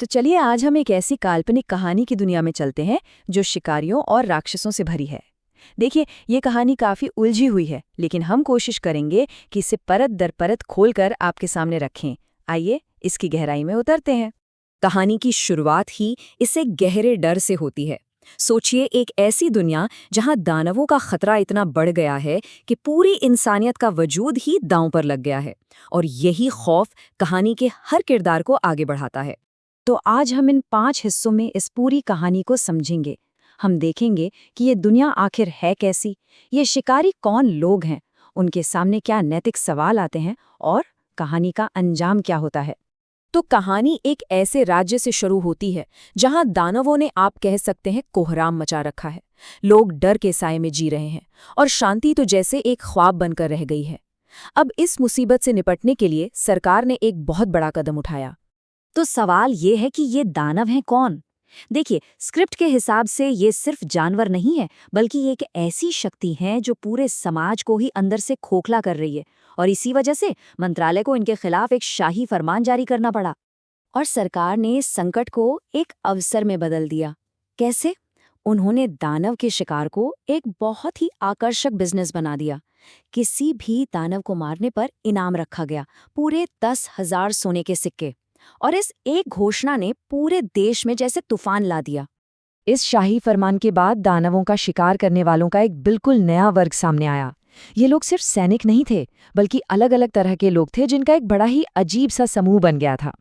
तो चलिए आज हम एक ऐसी काल्पनिक कहानी की दुनिया में चलते हैं जो शिकारियों और राक्षसों से भरी है। देखिए, ये कहानी काफी उलझी हुई है, लेकिन हम कोशिश करेंगे कि इसे परत दर परत खोलकर आपके सामने रखें। आइए इसकी गहराई में उतरते हैं। कहानी की शुरुआत ही इसे गहरे डर से होती है। सोचिए, एक ऐसी दुनिया जहां दानवों का खतरा इतना बढ़ गया है कि पूरी इंसानियत का वजूद ही दांव पर लग गया है, और यही खौफ कहानी के हर किरदार को आगे बढ़ाता है। तो आज हम इन 5 हिस्सों में इस पूरी कहानी को समझेंगे। हम देखेंगे कि ये दुनिया आखिर है कैसी, ये शिकारी कौन लोग हैं, उनके सामने क्या नैतिक सवाल आते हैं और कहानी का अंजाम क्या होता है। तो कहानी एक ऐसे राज्य से शुरू होती है जहां दानवों ने, आप कह सकते हैं, कोहराम मचा रखा है। लोग डर के साए में जी रहे हैं और शांति तो जैसे एक ख्वाब बनकर रह गई है। अब इस मुसीबत से निपटने के लिए सरकार ने एक बहुत बड़ा कदम उठाया। तो सवाल ये है कि ये दानव हैं कौन? देखिए, स्क्रिप्ट के हिसाब से ये सिर्फ जानवर नहीं है, बल्कि ये एक ऐसी शक्ति है जो पूरे समाज को ही अंदर से खोखला कर रही है, और इसी वजह से मंत्रालय को इनके खिलाफ एक शाही फरमान जारी करना पड़ा। और सरकार ने इस संकट को एक अवसर में बदल दिया। कैसे? उन्होंने दानव के शिकार को एक बहुत ही आकर्षक बिजनेस बना दिया। किसी भी दानव को मारने पर इनाम रखा गया, पूरे 10,000 सोने के सिक्के। और इस एक घोषणा ने पूरे देश में जैसे तूफान ला दिया। इस शाही फरमान के बाद दानवों का शिकार करने वालों का एक बिल्कुल नया वर्ग सामने आया। ये लोग सिर्फ सैनिक नहीं थे, बल्कि अलग अलग तरह के लोग थे जिनका एक बड़ा ही अजीब सा समूह बन गया था,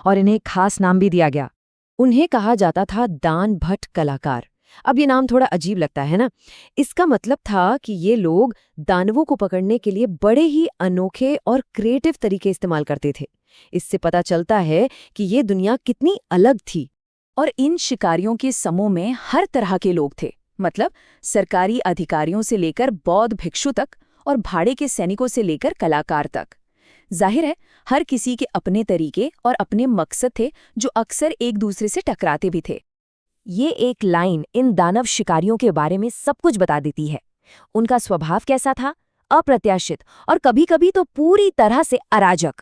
और इन्हें एक खास नाम भी दिया गया। उन्हें कहा जाता था दान भट्ट कलाकार। अब ये नाम थोड़ा अजीब लगता है ना? इसका मतलब था कि ये लोग दानवों को पकड़ने के लिए बड़े ही अनोखे और क्रिएटिव तरीके इस्तेमाल करते थे। इससे पता चलता है कि ये दुनिया कितनी अलग थी। और इन शिकारियों के समूह में हर तरह के लोग थे, मतलब सरकारी अधिकारियों से लेकर बौद्ध भिक्षु तक, और भाड़े के सैनिकों से लेकर कलाकार तक। जाहिर है, हर किसी के अपने तरीके और अपने मकसद थे जो अक्सर एक दूसरे से टकराते भी थे। ये एक लाइन इन दानव शिकारियों के बारे में सब कुछ बता देती है। उनका स्वभाव कैसा था? अप्रत्याशित, और कभी-कभी तो पूरी तरह से अराजक।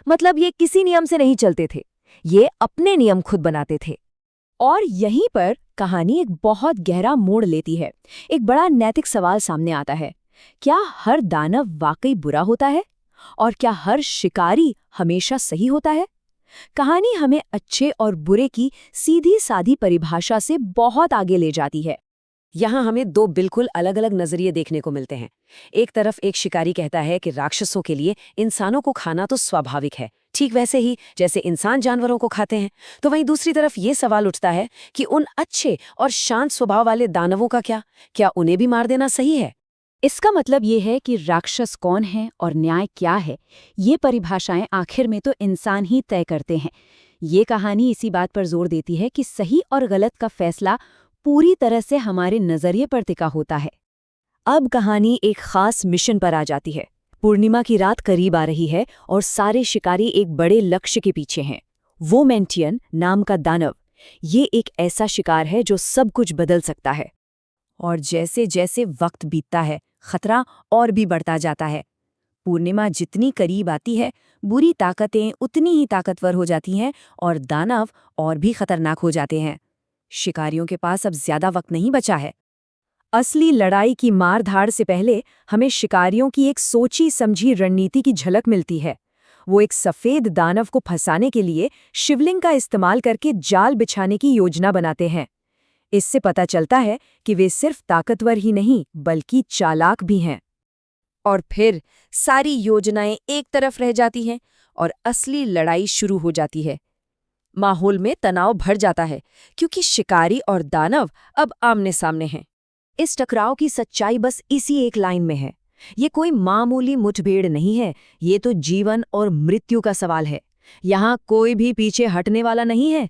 मतलब ये किसी नियम से नहीं चलते थे, ये अपने नियम खुद बनाते थे। और यहीं पर कहानी एक बहुत गहरा मोड़ लेती है। एक बड़ा नैतिक सवाल सामने आता है। क्या हर दानव वाकई बुरा होता है? और क्या हर शिकारी हमेशा सही होता है? कहानी हमें अच्छे और बुरे की सीधी सादी परिभाषा से बहुत आगे ले जाती है। यहाँ हमें दो बिल्कुल अलग अलग नजरिए देखने को मिलते हैं। एक तरफ एक शिकारी कहता है कि राक्षसों के लिए इंसानों को खाना तो स्वाभाविक है, ठीक वैसे ही जैसे इंसान जानवरों को खाते हैं। तो वहीं दूसरी तरफ ये सवाल उठता है कि उन अच्छे और शांत स्वभाव वाले दानवों का क्या उन्हें भी मार देना सही है? इसका मतलब ये है कि राक्षस कौन है और न्याय क्या है, ये परिभाषाएं आखिर में तो इंसान ही तय करते हैं। ये कहानी इसी बात पर जोर देती है कि सही और गलत का फैसला पूरी तरह से हमारे नजरिए पर टिका होता है। अब कहानी एक खास मिशन पर आ जाती है। पूर्णिमा की रात करीब आ रही है और सारे शिकारी एक बड़े लक्ष्य के पीछे हैं। वो मेंटियन नाम का दानव। ये एक ऐसा शिकार है जो सब कुछ बदल सकता है। और जैसे जैसे वक्त बीतता है, खतरा और भी बढ़ता जाता है। पूर्णिमा जितनी करीब आती है, बुरी ताकतें उतनी ही ताकतवर हो जाती हैं और दानव और भी खतरनाक हो जाते हैं। शिकारियों के पास अब ज्यादा वक्त नहीं बचा है। असली लड़ाई की मार-धाड़ से पहले हमें शिकारियों की एक सोची समझी रणनीति की झलक मिलती है। वो एक सफेद दानव को फंसाने के लिए शिवलिंग का इस्तेमाल करके जाल बिछाने की योजना बनाते हैं। इससे पता चलता है कि वे सिर्फ ताकतवर ही नहीं, बल्कि चालाक भी हैं। और फिर सारी योजनाएं एक तरफ रह जाती हैं और असली लड़ाई शुरू हो जाती है। माहौल में तनाव भर जाता है, क्योंकि शिकारी और दानव अब आमने सामने हैं। इस टकराव की सच्चाई बस इसी एक लाइन में है। ये कोई मामूली मुठभेड़ नहीं है, ये तो जीवन और मृत्यु का सवाल है। यहाँ कोई भी पीछे हटने वाला नहीं है।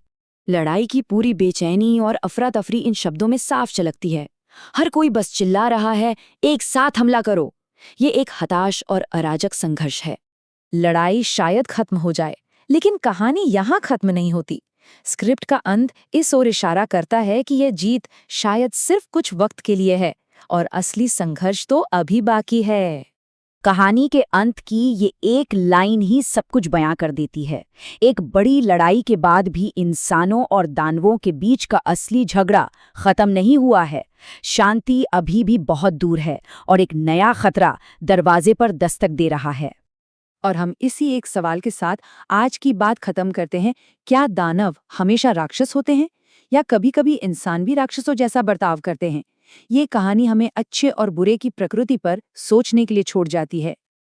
लड़ाई की पूरी बेचैनी और अफरा तफरी इन शब्दों में साफ झलकती है। हर कोई बस चिल्ला रहा है, एक साथ हमला करो। ये एक हताश और अराजक संघर्ष है। लड़ाई शायद खत्म हो जाए, लेकिन कहानी यहाँ खत्म नहीं होती। स्क्रिप्ट का अंत इस ओर इशारा करता है कि यह जीत शायद सिर्फ कुछ वक्त के लिए है, और असली संघर्ष तो अभी बाकी है। कहानी के अंत की ये एक लाइन ही सब कुछ बयां कर देती है। एक बड़ी लड़ाई के बाद भी इंसानों और दानवों के बीच का असली झगड़ा खत्म नहीं हुआ है। शांति अभी भी बहुत दूर है और एक नया खतरा दरवाजे पर दस्तक दे रहा है। और हम इसी एक सवाल के साथ आज की बात खत्म करते हैं। क्या दानव हमेशा राक्षस होते हैं या कभी-कभी इंसान भी राक्षसों जैसा बर्ताव करते हैं? ये कहानी हमें अच्छे और बुरे की प्रकृति पर सोचने के लिए छोड़ जाती है।